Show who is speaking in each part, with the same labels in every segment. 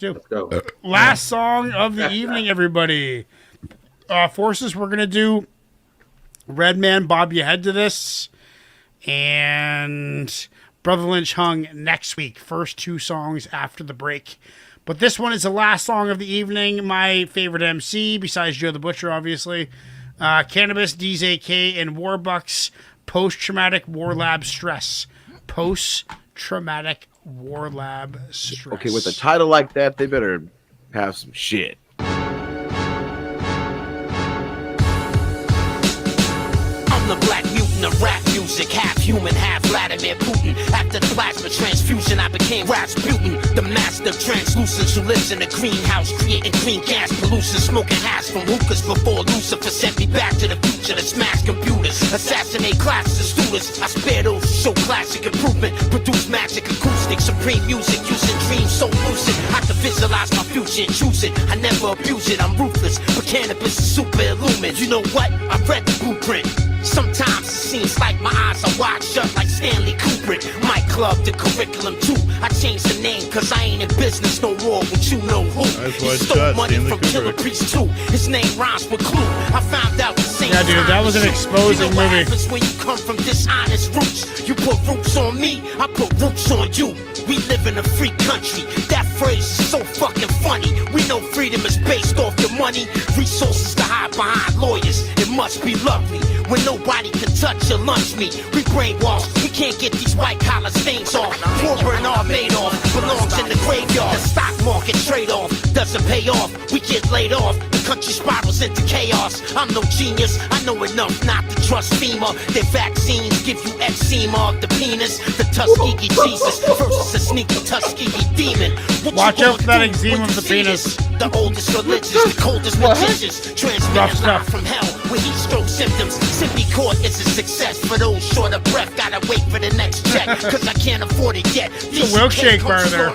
Speaker 1: do.
Speaker 2: Let's go.
Speaker 1: Last song of the evening, everybody. Forces, we're going to do Redman, Bob You Head to This, and Brother Lynch Hung next week. First 2 songs after the break. But this one is the last song of the evening. My favorite MC, besides Joe the Butcher, obviously. CANIBUS, DSK, and WARBUX, Post-Traumatic WarLab Stress. Post-Traumatic WarLab Stress.
Speaker 2: Okay, with a title like that, they better have some shit.
Speaker 3: I'm the black mutant of rap music, half human, half Vladimir Putin. After the plasma transfusion, I became Rasputin, the master of translucence who lives in a greenhouse, creating green gas pollution, smoking hash from hookahs before Lucifer sent me back to the future to smash computers, assassinate classes of students. I spare those who show classic improvement, produce magic acoustic, supreme music, using dreams so lucid. I can visualize my future and choose it. I never abuse it, I'm ruthless, but cannabis is super illumined. You know what? I read the blueprint. Sometimes it seems like my eyes are wide shut like Stanley Kubrick. My club, the curriculum too. I changed the name cause I ain't in business no more with you know who. He stole money from Killer Priest too. His name rhymes with Clue. I found out the same time.
Speaker 1: Yeah, dude, that was an exposing
Speaker 3: you know
Speaker 1: movie.
Speaker 3: What happens when you come from dishonest roots? You put roots on me, I put roots on you. We live in a free country. That phrase is so fucking funny. We know freedom is based off your money. Resources to hide behind lawyers. It must be lovely when nobody can touch or lunch me. We brainwashed. We can't get these white collar stains off. Poor Bernard Madoff belongs in the graveyard. The stock market trade-off doesn't pay off. We get laid off. The country spirals into chaos. I'm no genius. I know enough not to trust FEMA. Their vaccines give you eczema of the penis. The Tuskegee Jesus versus a sneaky Tuskegee demon. What
Speaker 1: Watch out for that eczema of the penis.
Speaker 3: The oldest religious, the coldest magicians, transmitting live from hell with heat stroke symptoms. Simply Court is a success for those short of breath. Gotta wait for the next check, cause I can't afford it yet.
Speaker 1: It's a Wilkshake bar there.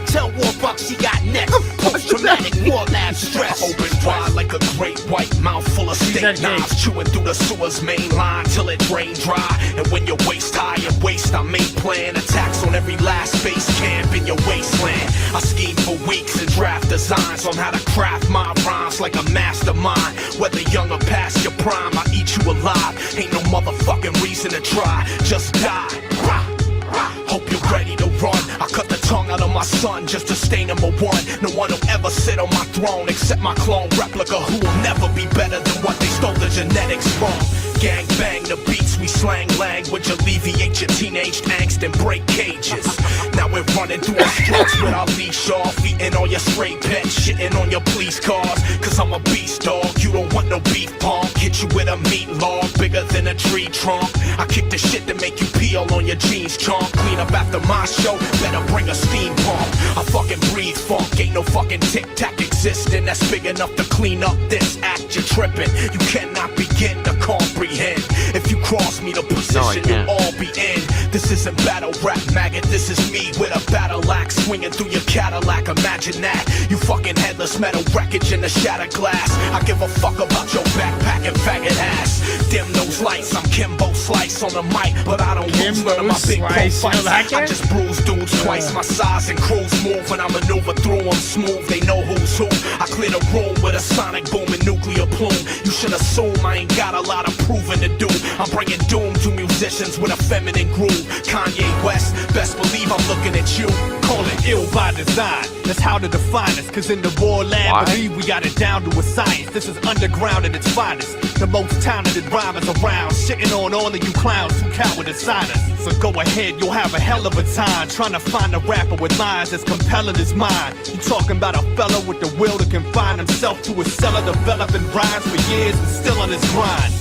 Speaker 3: Tell WARBUX he got next. Post-traumatic WarLab stress.
Speaker 4: Open wide like a great white mouth full of steak knives, chewing through the sewer's main line till it drain dry. And when your waist high and waist, I make plan attacks on every last base camp in your wasteland. I scheme for weeks and draft designs on how to craft my rhymes like a mastermind. Whether young or past your prime, I eat you alive. Ain't no motherfucking reason to try, just die. Hope you're ready to run. I cut the tongue out of my son just to stay number one. No one will ever sit on my throne except my clone replica, who will never be better than what they stole the genetics from. Gang bang the beats, we slang language, alleviate your teenage angst and break cages. Now we're running through the streets with our leash off, eating on your stray pets, shitting on your police cars. Cause I'm a beast dog, you don't want no beef pong. Hit you with a meat log, bigger than a tree trunk. I kick the shit to make you peel on your jeans chomp. Clean up after my show, better bring a steam pump. I fucking breathe funk, ain't no fucking tic-tac existing that's big enough to clean up this act. You're tripping, you cannot begin to comprehend. If you cross me, the position you'll all be in. This isn't battle rap, maggot, this is me with a battle axe swinging through your Cadillac. Imagine that, you fucking headless metal wreckage in the shattered glass. I give a fuck about your backpack and faggot ass. Dim those lights, I'm Kimbo Slice on the mic, but I don't lose none of my big pro fights. I just bruise dudes twice my size and crews move when I maneuver through them smooth. They know who's who. I clear the room with a sonic boom and nuclear plume. You should assume I ain't got a lot of proving to do. I'm bringing doom to musicians with a feminine groove. Kanye West, best believe I'm looking at you. Call it ill by design. That's how to define us. Cause in the WarLab, believe we got it down to a science. This is underground at its finest. The most talented rhymers around, shitting on all of you clowns who coward assign us. So go ahead, you'll have a hell of a time trying to find a rapper with lines as compelling as mine. You talking about a fella with the will to confine himself to a cellar, developing rhymes for years and still on his grind.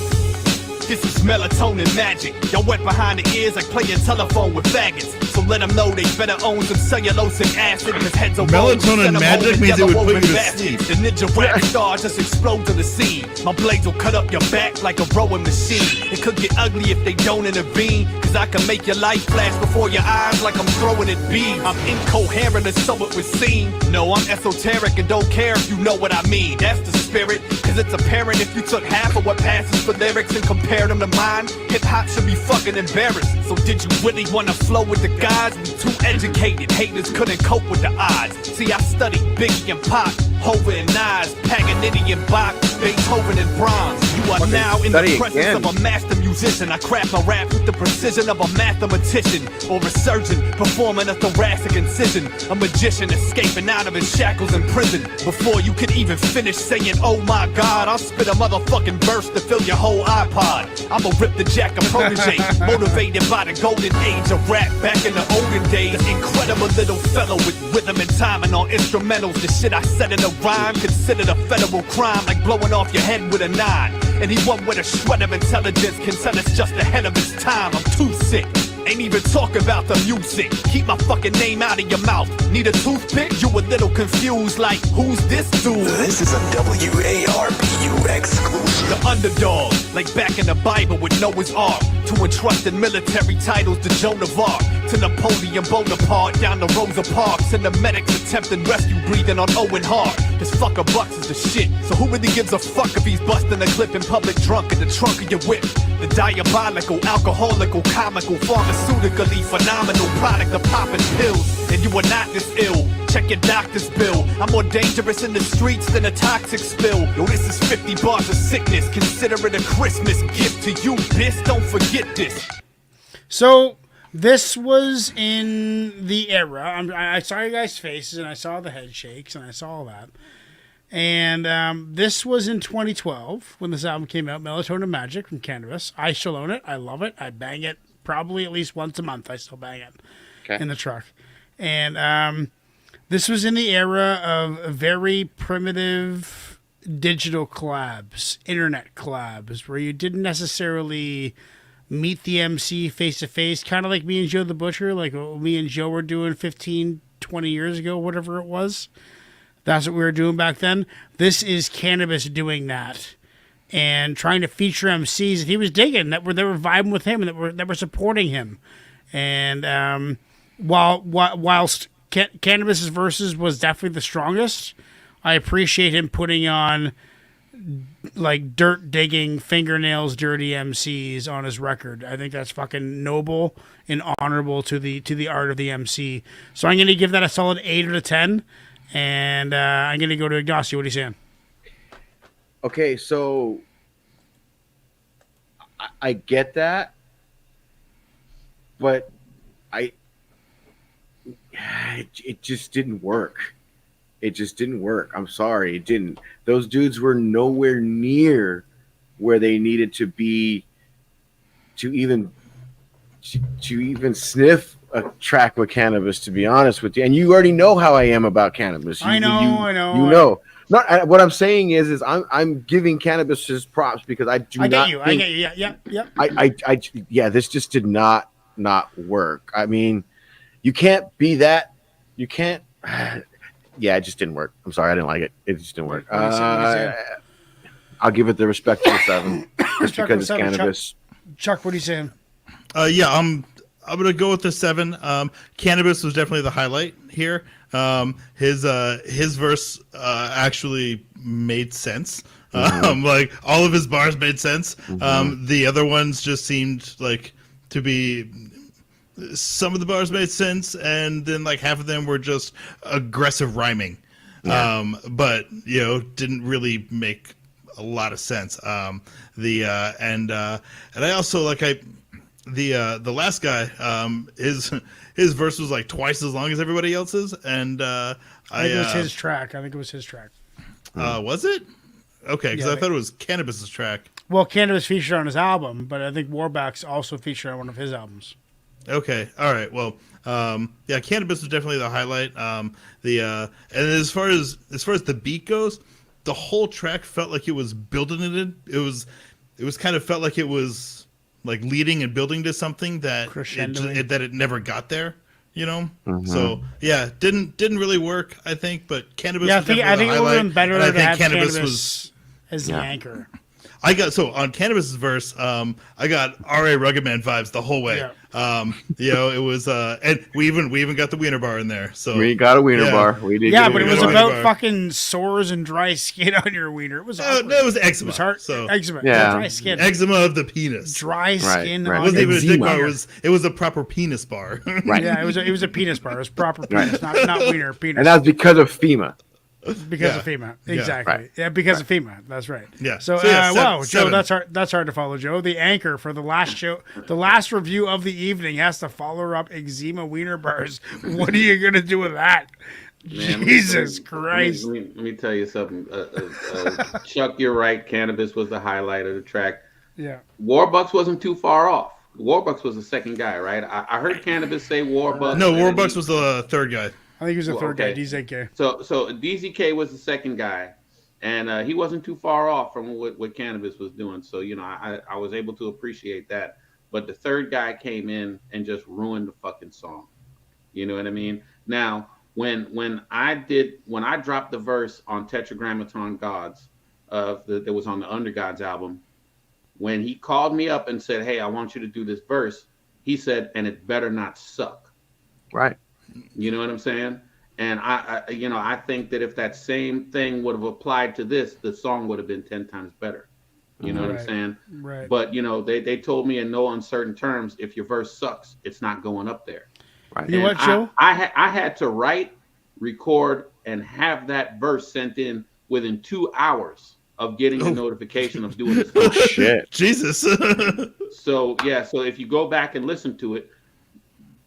Speaker 4: This is melatonin magic. Y'all wet behind the ears like playing telephone with faggots. So let them know they better own some cellulosic acid. Cause heads are
Speaker 5: melatonin magic means it would put you to sleep.
Speaker 3: The ninja rap star just explodes on the scene. My blades will cut up your back like a rowing machine. It could get ugly if they don't intervene. Cause I can make your life flash before your eyes like I'm throwing it beams. I'm incoherent and so it would seem. No, I'm esoteric and don't care if you know what I mean. That's the
Speaker 4: spirit. Cause it's apparent if you took half of what passes for lyrics and compared them to mine, hip-hop should be fucking embarrassed. So did you really wanna flow with the guys? We too educated, haters couldn't cope with the odds. See, I studied Biggie and Pac, Hova and Nas, Paganini and Bach, Beethoven and Brahms. You are now in the presence of a master musician. I craft my rap with the precision of a mathematician, or a surgeon performing a thoracic incision, a magician escaping out of his shackles in prison. Before you could even finish saying, oh my God, I'll spit a motherfucking verse to fill your whole iPod. I'ma rip the jack of protege, motivated by the golden age of rap back in the olden days. Incredible little fellow with rhythm and timing on instrumentals. The shit I said in a rhyme considered a federal crime, like blowing off your head with a 9. Anyone with a shred of intelligence can tell it's just ahead of its time. I'm too sick. Ain't even talk about the music. Keep my fucking name out of your mouth. Need a toothpick? You a little confused like, who's this dude?
Speaker 6: This is a WARBU exclusive.
Speaker 4: The underdog, like back in the Bible with Noah's Ark. To entrusted military titles to Joan of Arc, to Napoleon Bonaparte, down to Rosa Parks, and the medics attempting rescue breathing on Owen Hart. This fucker Bucks is the shit, so who really gives a fuck if he's busting a clip in public drunk in the trunk of your whip? The diabolical, alcoholical, comical, pharmaceutically phenomenal product of popping pills. And you are not this ill, check your doctor's bill. I'm more dangerous in the streets than a toxic spill. Yo, this is 50 bars of sickness, consider it a Christmas gift to you, bitch, don't forget this.
Speaker 1: So, this was in the era. I saw you guys' faces, and I saw the head shakes, and I saw all that. And this was in 2012 when this album came out, Melatonin Magic from CANIBUS. I still own it. I love it. I bang it probably at least once a month. I still bang it in the truck. And this was in the era of very primitive digital collabs, internet collabs, where you didn't necessarily meet the MC face-to-face, kind of like me and Joe the Butcher, like what me and Joe were doing 15, 20 years ago, whatever it was. That's what we were doing back then. This is CANIBUS doing that and trying to feature MCs that he was digging, that were vibing with him, and that were supporting him. And whilst CANIBUS's verses was definitely the strongest, I appreciate him putting on like dirt digging, fingernails dirty MCs on his record. I think that's fucking noble and honorable to the art of the MC. So I'm gonna give that a solid 8 out of 10. And I'm going to go to Ignacio. What are you saying?
Speaker 2: Okay, so I get that, but it just didn't work. It just didn't work. I'm sorry, it didn't. Those dudes were nowhere near where they needed to be to even sniff a track with CANIBUS, to be honest with you. And you already know how I am about CANIBUS.
Speaker 1: I know.
Speaker 2: You know. Not what I'm saying is I'm giving CANIBUS his props because I get you. Yeah. This just did not work. I mean, you can't be that. You can't. Yeah, it just didn't work. I'm sorry, I didn't like it. It just didn't work. I'll give it the respect of a 7, just because it's CANIBUS.
Speaker 1: Chuck, what are you saying?
Speaker 5: I'm gonna go with the 7. CANIBUS was definitely the highlight here. His verse actually made sense. Like all of his bars made sense. The other ones just seemed like to be. Some of the bars made sense, and then like half of them were just aggressive rhyming. Yeah. But didn't really make a lot of sense. And I also the last guy, his verse was like twice as long as everybody else's, and I think
Speaker 1: it was his track.
Speaker 5: Was it? Okay, because I thought it was CANIBUS's track.
Speaker 1: Well, CANIBUS featured on his album, but I think WARBUX also featured on one of his albums.
Speaker 5: Okay, all right. Well, CANIBUS was definitely the highlight. And as far as the beat goes, the whole track felt like it was building it. It was kind of felt like it was like leading and building to something that it never got there. So didn't really work, I think. But CANIBUS.
Speaker 1: Yeah, I think it would have been better to have
Speaker 5: CANIBUS
Speaker 1: CANIBUS as the anchor.
Speaker 5: I got on Cannabis's verse. I got R.A. Ruggedman vibes the whole way.
Speaker 1: Yeah.
Speaker 5: It was, and we even got the wiener bar in there. So
Speaker 2: We got a wiener
Speaker 5: Yeah.
Speaker 2: bar. We did.
Speaker 1: Yeah,
Speaker 2: get a
Speaker 1: but it
Speaker 2: wiener
Speaker 1: was
Speaker 2: bar.
Speaker 1: about
Speaker 5: bar.
Speaker 1: fucking sores and dry skin on your wiener. It was awkward.
Speaker 5: no, it was eczema.
Speaker 1: It was hard.
Speaker 5: So
Speaker 1: Eczema.
Speaker 2: Yeah.
Speaker 1: Dry skin.
Speaker 5: eczema of the penis.
Speaker 1: Dry skin.
Speaker 2: right.
Speaker 1: On
Speaker 5: It wasn't even a dick
Speaker 2: Eczema.
Speaker 5: bar. It was a proper penis bar.
Speaker 2: Right.
Speaker 1: Yeah, it was a penis bar. It was proper penis, not wiener. Penis.
Speaker 2: And that's because of FEMA.
Speaker 1: Because
Speaker 5: Yeah.
Speaker 1: of FEMA,
Speaker 5: Yeah.
Speaker 1: exactly.
Speaker 2: Right.
Speaker 1: Yeah, because of FEMA. That's right.
Speaker 5: Yeah.
Speaker 1: So,
Speaker 5: So, yeah,
Speaker 1: wow, Joe,
Speaker 5: seven.
Speaker 1: that's hard to follow, Joe. The anchor for the last show, the last review of the evening, has to follow up eczema wiener bars. What are you gonna do with that?
Speaker 7: Man,
Speaker 1: Jesus Christ!
Speaker 7: Let me tell you something. Chuck, you're right. Cannabis was the highlight of the track.
Speaker 1: Yeah.
Speaker 7: WARBUX wasn't too far off. WARBUX was the second guy, right? I heard Cannabis say WARBUX.
Speaker 5: No,
Speaker 7: and then
Speaker 5: WARBUX
Speaker 7: he-
Speaker 5: was the third guy.
Speaker 1: I think he was the third
Speaker 7: okay.
Speaker 1: guy, DZK.
Speaker 7: So DZK was the second guy, and he wasn't too far off from what Cannabis was doing. So I was able to appreciate that. But the third guy came in and just ruined the fucking song. You know what I mean? Now when I dropped the verse on Tetragrammaton Gods that was on the Under Gods album, when he called me up and said, "Hey, I want you to do this verse," he said, "And it better not suck."
Speaker 2: Right.
Speaker 7: You know what I'm saying? And I think that if that same thing would have applied to this, the song would have been 10 times better. You know what I'm saying?
Speaker 1: Right.
Speaker 7: But they told me in no uncertain terms, if your verse sucks, it's not going up there.
Speaker 2: Right.
Speaker 1: You know what, Joe?
Speaker 7: I had to write, record, and have that verse sent in within 2 hours of getting the notification of doing this.
Speaker 2: Oh shit.
Speaker 5: Jesus.
Speaker 7: So if you go back and listen to it,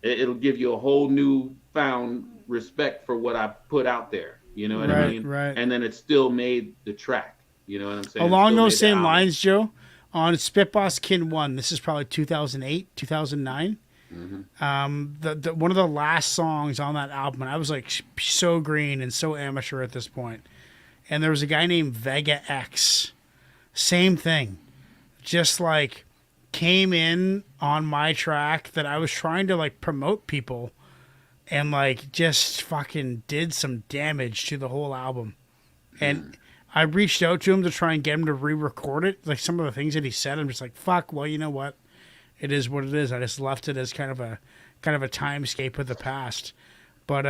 Speaker 7: it'll give you a whole new found respect for what I put out there. You know what I mean?
Speaker 1: Right.
Speaker 7: And then it still made the track. You know what I'm saying?
Speaker 1: Along
Speaker 7: Still
Speaker 1: those
Speaker 7: made the
Speaker 1: same
Speaker 7: album.
Speaker 1: lines, Joe, on Spitboss Kin 1, this is probably 2008, 2009. The one of the last songs on that album, and I was like so green and so amateur at this point. And there was a guy named Vega X. Same thing. Just like came in on my track that I was trying to like promote people and like just fucking did some damage to the whole album. And I reached out to him to try and get him to re-record it. Like some of the things that he said, I'm just like, fuck, well, you know what? It is what it is. I just left it as kind of a timescape of the past. But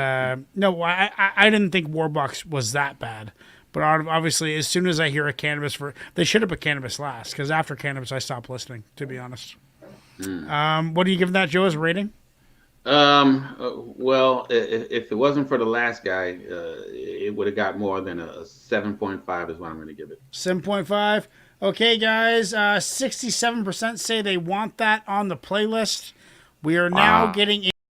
Speaker 1: no, I didn't think WARBUX was that bad. But obviously, as soon as I hear a Cannabis they should have put Cannabis last, because after Cannabis, I stopped listening, to be honest. What do you give that, Joe, as a rating?
Speaker 7: Well, if it wasn't for the last guy, it would have got more than a 7.5 is what I'm going to give it.
Speaker 1: 7.5. Okay, guys, 67% say they want that on the playlist. We are now getting